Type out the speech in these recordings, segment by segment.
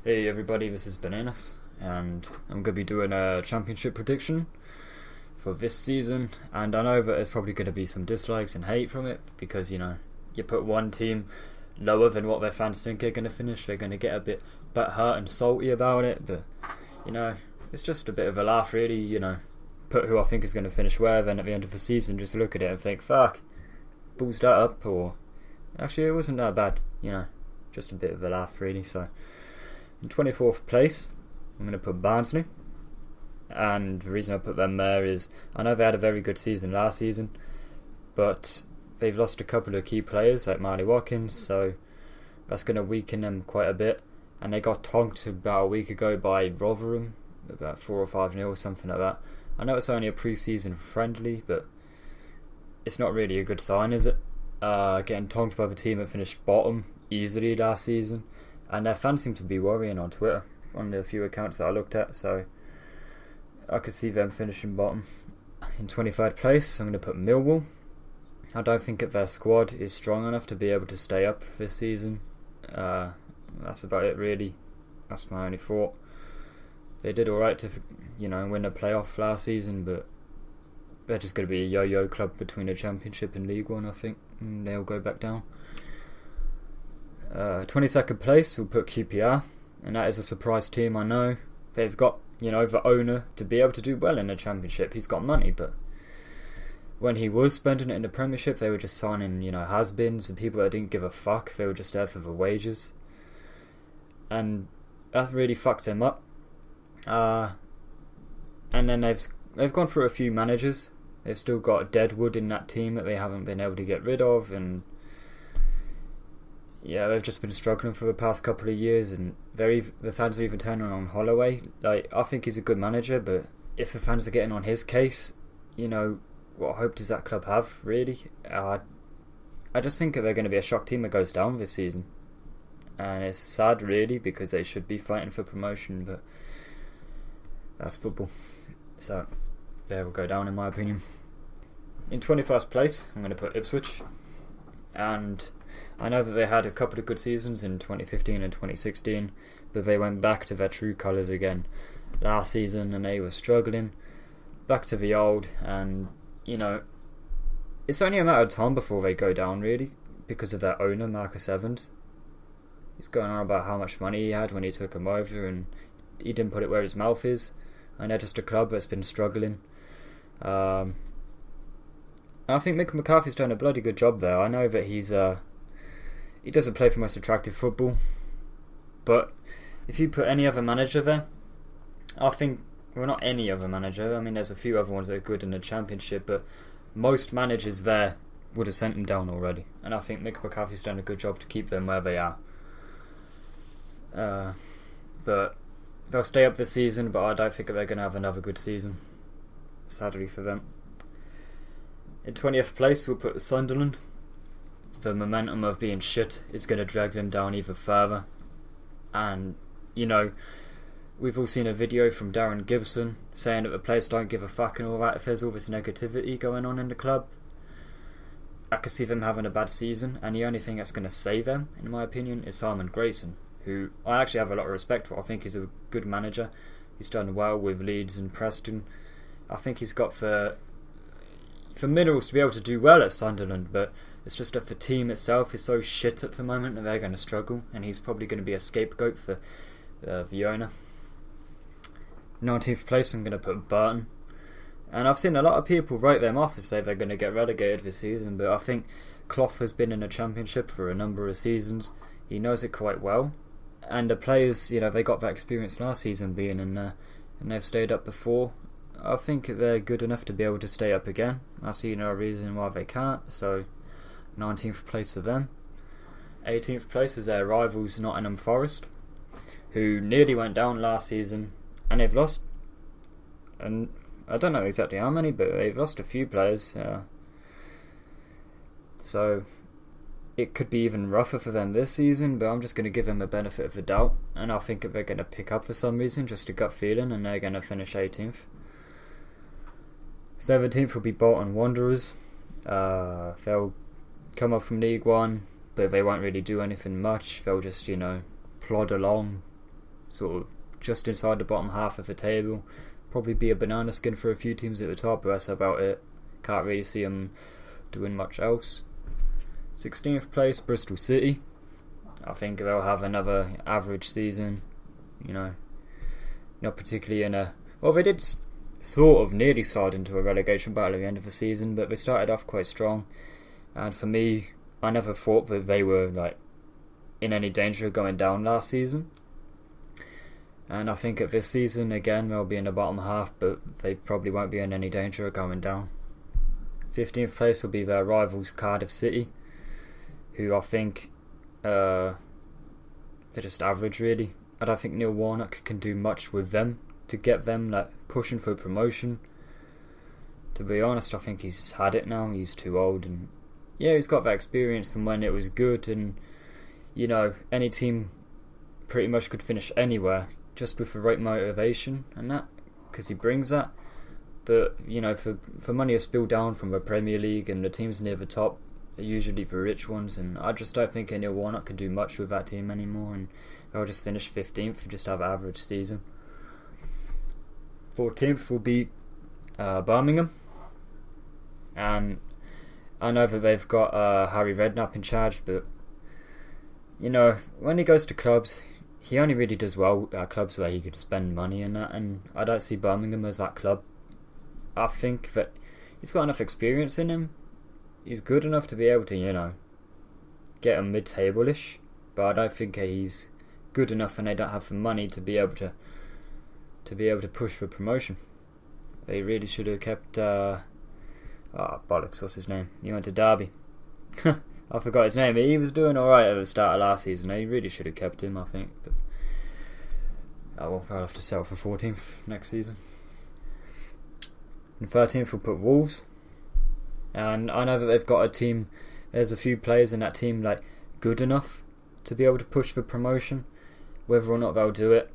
Hey everybody, this is Bananas, and I'm going to be doing a championship prediction for this season. And I know that there's probably going to be some dislikes and hate from it because, you put one team lower than what their fans think they're going to finish, they're going to get a bit hurt and salty about it. But, it's just a bit of a laugh really, put who I think is going to finish where, then at the end of the season just look at it and think, fuck, balls that up, or actually it wasn't that bad, just a bit of a laugh really. So in 24th place, I'm going to put Barnsley. And the reason I put them there is I know they had a very good season last season, but they've lost a couple of key players like Marley Watkins, so that's going to weaken them quite a bit. And they got tonked about a week ago by Rotherham, about 4 or 5-0 or something like that. I know it's only a pre-season friendly, but it's not really a good sign, is it? Getting tonked by the team that finished bottom easily last season. And their fans seem to be worrying on Twitter, on the few accounts that I looked at, so I could see them finishing bottom. In 23rd place, I'm going to put Millwall. I don't think that their squad is strong enough to be able to stay up this season. That's about it really. That's my only thought. They did alright to, win a playoff last season, but they're just going to be a yo-yo club between the Championship and League One, I think, and they'll go back down. 22nd place, we'll put QPR, and that is a surprise team, I know. They've got, the owner to be able to do well in the Championship. He's got money, but when he was spending it in the Premiership, they were just signing, has-beens and people that didn't give a fuck. They were just there for the wages. And that really fucked them up. And then they've gone through a few managers. They've still got Deadwood in that team that they haven't been able to get rid of, and yeah, they've just been struggling for the past couple of years, and the fans are even turning on Holloway. Like, I think he's a good manager, but if the fans are getting on his case, what hope does that club have, really? I just think that they're going to be a shock team that goes down this season. And it's sad, really, because they should be fighting for promotion, but that's football. So, they will go down, in my opinion. In 21st place, I'm going to put Ipswich. And I know that they had a couple of good seasons in 2015 and 2016, but they went back to their true colours again last season, and they were struggling. Back to the old, and, it's only a matter of time before they go down, really, because of their owner, Marcus Evans. He's going on about how much money he had when he took him over, and he didn't put it where his mouth is, and they're just a club that's been struggling. I think Mick McCarthy's done a bloody good job there. I know that he doesn't play for most attractive football, but if you put any other manager there, I think, well, not any other manager, I mean there's a few other ones that are good in the Championship, but most managers there would have sent them down already, and I think Mick McCarthy's done a good job to keep them where they are. But they'll stay up this season, but I don't think that they're going to have another good season, sadly for them. In 20th place, we'll put Sunderland. The momentum of being shit is going to drag them down even further. And, we've all seen a video from Darren Gibson saying that the players don't give a fuck and all that if there's all this negativity going on in the club. I could see them having a bad season, and the only thing that's going to save them, in my opinion, is Simon Grayson, who I actually have a lot of respect for. I think he's a good manager. He's done well with Leeds and Preston. I think he's got for minerals to be able to do well at Sunderland, but it's just that the team itself is so shit at the moment that they're going to struggle, and he's probably going to be a scapegoat for the owner. 19th place, I'm going to put Burton, and I've seen a lot of people write them off and say they're going to get relegated this season, but I think Clough has been in the Championship for a number of seasons. He knows it quite well, and the players, they got that experience last season being in there, and they've stayed up before. I think they're good enough to be able to stay up again. I see no reason why they can't, so 19th place for them. 18th place is their rivals Nottingham Forest, who nearly went down last season, and they've lost, and I don't know exactly how many, but they've lost a few players, so it could be even rougher for them this season, but I'm just going to give them a benefit of the doubt, and I think that they're going to pick up for some reason, just a gut feeling, and they're going to finish 18th. 17th will be Bolton Wanderers. They'll come up from League One, but they won't really do anything much. They'll just, plod along, sort of just inside the bottom half of the table. Probably be a banana skin for a few teams at the top, but that's about it. Can't really see them doing much else. 16th place, Bristol City. I think they'll have another average season. Not particularly in a... Well, they did sort of nearly slide into a relegation battle at the end of the season, but they started off quite strong. And for me, I never thought that they were in any danger of going down last season. And I think at this season, again, they'll be in the bottom half, but they probably won't be in any danger of going down. 15th place will be their rivals, Cardiff City, who I think they're just average, really. I don't think Neil Warnock can do much with them to get them pushing for promotion. To be honest, I think he's had it now. He's too old, and he's got that experience from when it was good, and any team pretty much could finish anywhere just with the right motivation and that, because he brings that. But for money to spill down from the Premier League and the teams near the top are usually the rich ones, and I just don't think Neil Warnock can do much with that team anymore, and they'll just finish 15th and just have an average season. 14th will be Birmingham, and I know that they've got Harry Redknapp in charge, but when he goes to clubs, he only really does well at clubs where he could spend money and that, and I don't see Birmingham as that club. I think that he's got enough experience in him. He's good enough to be able to, get a mid-table-ish, but I don't think he's good enough, and they don't have the money to be able to push for promotion. They really should have kept bollocks, what's his name? He went to Derby. I forgot his name. He was doing alright at the start of last season. They really should have kept him, I think. But they'll have to settle for 14th next season. And 13th we'll put Wolves. And I know that they've got a team. There's a few players in that team good enough to be able to push for promotion. Whether or not they'll do it,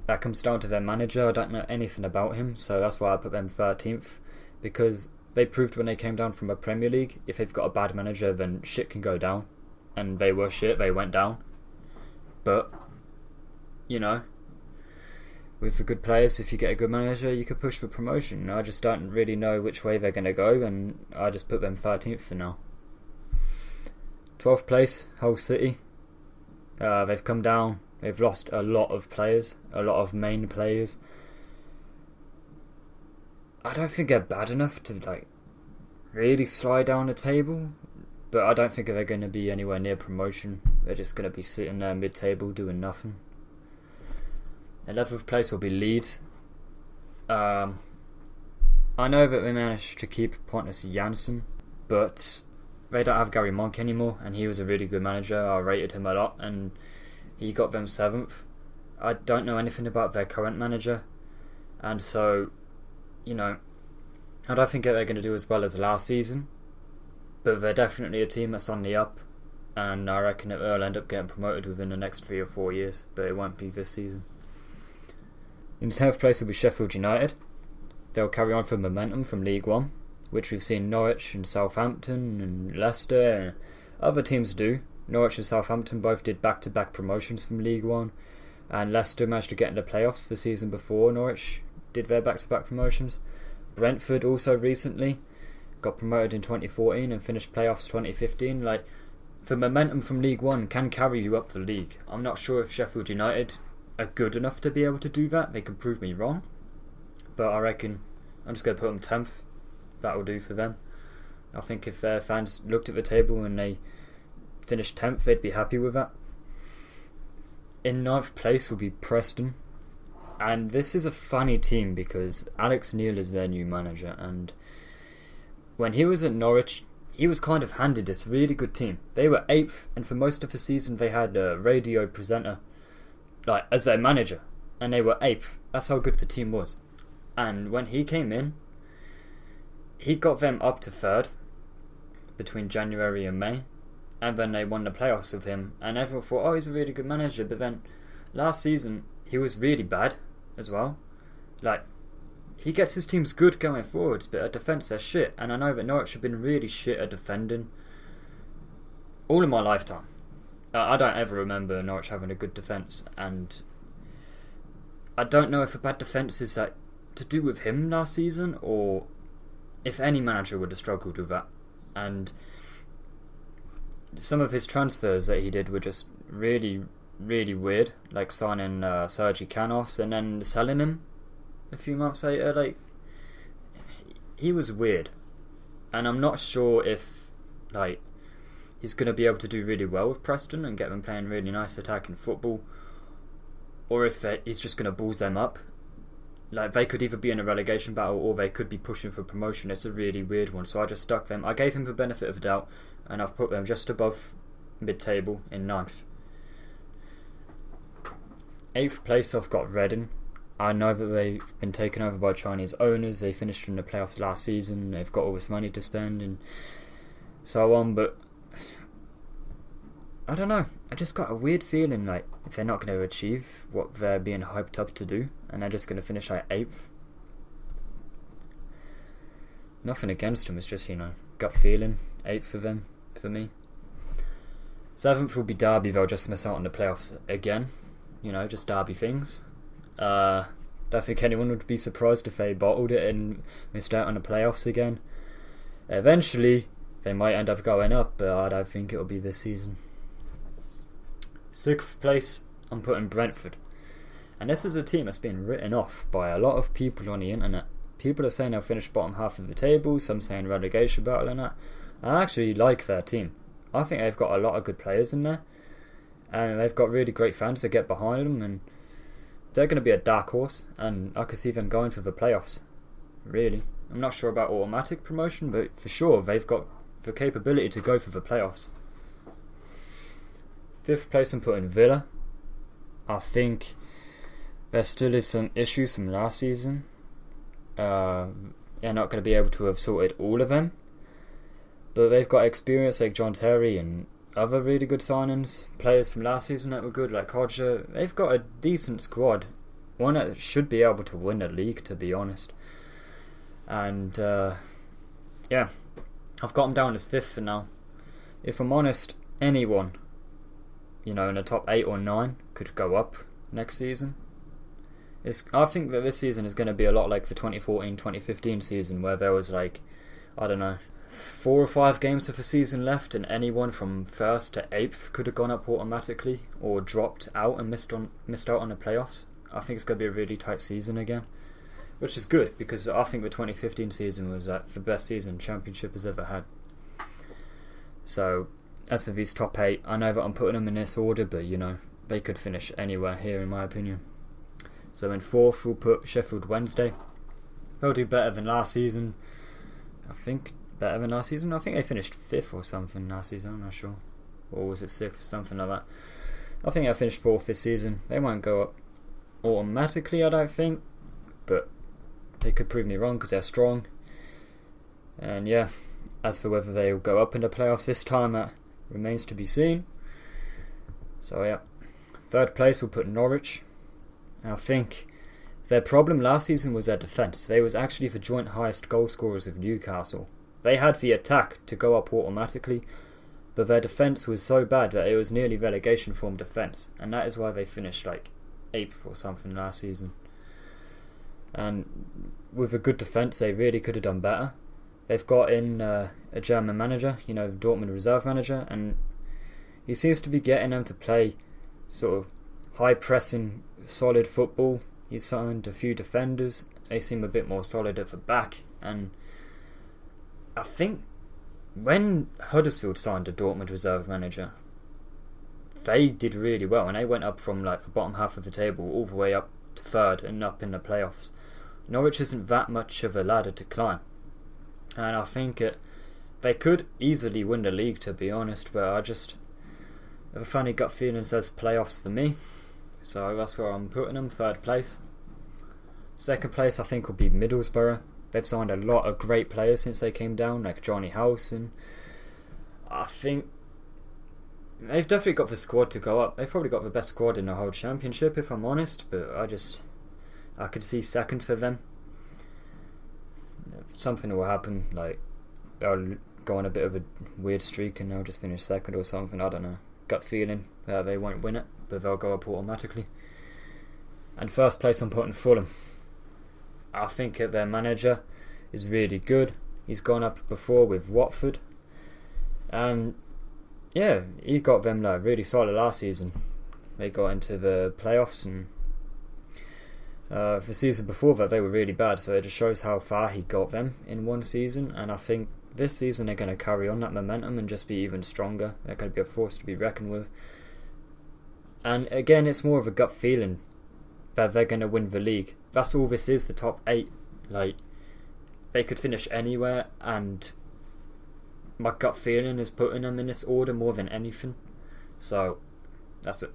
that comes down to their manager. I don't know anything about him, so that's why I put them 13th. Because they proved when they came down from a Premier League, if they've got a bad manager, then shit can go down. And they were shit, they went down. But, with the good players, if you get a good manager, you could push for promotion. I just don't really know which way they're going to go, and I just put them 13th for now. 12th place, Hull City. They've come down. They've lost a lot of players, a lot of main players. I don't think they're bad enough to really slide down the table, but I don't think they're going to be anywhere near promotion. They're just going to be sitting there mid-table doing nothing. 11th place will be Leeds. I know that they managed to keep Pontus Jansson, but they don't have Gary Monk anymore, and he was a really good manager. I rated him a lot, and he got them 7th. I don't know anything about their current manager, and so I don't think they're going to do as well as last season, but they're definitely a team that's on the up, and I reckon that they'll end up getting promoted within the next 3 or 4 years, but it won't be this season. In 10th place will be Sheffield United. They'll carry on from momentum from League One, which we've seen Norwich and Southampton and Leicester and other teams do. Norwich and Southampton both did back-to-back promotions from League One, and Leicester managed to get in the playoffs the season before Norwich did their back-to-back promotions. Brentford also recently got promoted in 2014 and finished playoffs 2015. The momentum from League One can carry you up the league. I'm not sure if Sheffield United are good enough to be able to do that. They can prove me wrong, but I reckon I'm just going to put them 10th. That will do for them. I think if their fans looked at the table and they finished 10th, they'd be happy with that. In 9th place will be Preston. And this is a funny team because Alex Neil is their new manager, and when he was at Norwich, he was kind of handed this really good team. They were 8th, and for most of the season they had a radio presenter as their manager, and they were 8th. That's how good the team was. And when he came in, he got them up to 3rd between January and May, and then they won the playoffs with him, and everyone thought, oh, he's a really good manager. But then last season he was really bad as well. He gets his teams good going forwards, but at defence they're shit. And I know that Norwich have been really shit at defending all of my lifetime. I don't ever remember Norwich having a good defence, and I don't know if a bad defence is like to do with him last season, or if any manager would have struggled with that. And some of his transfers that he did were just really, really weird, like signing Sergi Canos and then selling him a few months later. Like, he was weird, and I'm not sure if like he's going to be able to do really well with Preston and get them playing really nice attacking football, or if he's just going to balls them up. Like, they could either be in a relegation battle or they could be pushing for promotion. It's a really weird one, so I just stuck them. I gave him the benefit of the doubt, and I've put them just above mid-table in 9th. 8th place I've got Reading. I know that they've been taken over by Chinese owners. They finished in the playoffs last season. They've got all this money to spend and so on, but I don't know. I just got a weird feeling like if they're not going to achieve what they're being hyped up to do, and they're just going to finish like 8th. Nothing against them, it's just, gut feeling. 8th for them, for me. 7th will be Derby. They'll just miss out on the playoffs again. Just Derby things. Don't think anyone would be surprised if they bottled it and missed out on the playoffs again. Eventually, they might end up going up, but I don't think it'll be this season. 6th place, I'm putting Brentford. And this is a team that's been written off by a lot of people on the internet. People are saying they'll finish bottom half of the table, some saying relegation battle and that. I actually like their team. I think they've got a lot of good players in there, and they've got really great fans to get behind them, and they're going to be a dark horse, and I could see them going for the playoffs. Really. I'm not sure about automatic promotion, but for sure they've got the capability to go for the playoffs. 5th place I'm putting Villa. I think there still is some issues from last season. They're not going to be able to have sorted all of them, but they've got experience like John Terry and other really good signings. Players from last season that were good, like Hodger. They've got a decent squad, one that should be able to win the league, to be honest. And I've got them down as 5th for now. If I'm honest, anyone in the top 8 or 9 could go up next season. I think that this season is going to be a lot like the 2014-2015 season, where there was 4 or 5 games of the season left, and anyone from 1st to 8th could have gone up automatically or dropped out and missed out on the playoffs. I think it's going to be a really tight season again, which is good, because I think the 2015 season was the best season Championship has ever had. So as for these top 8, I know that I'm putting them in this order, but they could finish anywhere here in my opinion. So in 4th we'll put Sheffield Wednesday. They'll do better than last season. I think they finished 5th or something last season, I'm not sure. Or was it 6th, something like that. I think they finished 4th this season. They won't go up automatically, I don't think, but they could prove me wrong because they're strong. And as for whether they'll go up in the playoffs this time, that remains to be seen. So 3rd place we'll put Norwich. I think their problem last season was their defence. They was actually the joint highest goal scorers of Newcastle. They had the attack to go up automatically, but their defence was so bad that it was nearly relegation form defence, and that is why they finished 8th or something last season. And with a good defence, they really could have done better. They've got in a German manager, Dortmund reserve manager, and he seems to be getting them to play sort of high pressing, solid football. He's signed a few defenders. They seem a bit more solid at the back, and I think when Huddersfield signed a Dortmund reserve manager, they did really well, and they went up from the bottom half of the table all the way up to 3rd and up in the playoffs. Norwich isn't that much of a ladder to climb, and I think they could easily win the league, to be honest, but I just have a funny gut feeling says playoffs for me, so that's where I'm putting them. 3rd place. 2nd place I think will be Middlesbrough. They've signed a lot of great players since they came down, like Johnny House, and I think they've definitely got the squad to go up. They've probably got the best squad in the whole Championship, if I'm honest, but I could see 2nd for them. Something will happen, they'll go on a bit of a weird streak and they'll just finish 2nd or something, I don't know. Gut feeling they won't win it, but they'll go up automatically. And first place I'm putting Fulham. I think that their manager is really good. He's gone up before with Watford. And yeah, he got them like really solid last season. They got into the playoffs, and the season before that they were really bad, so it just shows how far he got them in one season. And I think this season they're going to carry on that momentum and just be even stronger. They're going to be a force to be reckoned with. And again, it's more of a gut feeling that they're going to win the league. That's all this is, the top 8. Like, they could finish anywhere, and my gut feeling is putting them in this order more than anything. So that's it.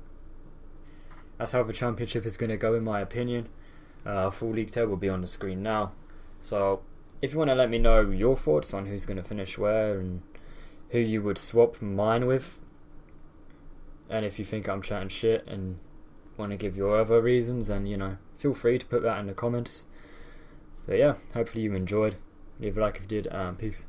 That's how the championship is going to go, in my opinion. Full league table will be on the screen now. So if you want to let me know your thoughts on who's going to finish where and who you would swap mine with, and if you think I'm chatting shit and want to give your other reasons, then feel free to put that in the comments. But yeah, hopefully you enjoyed. Leave a like if you did, and peace.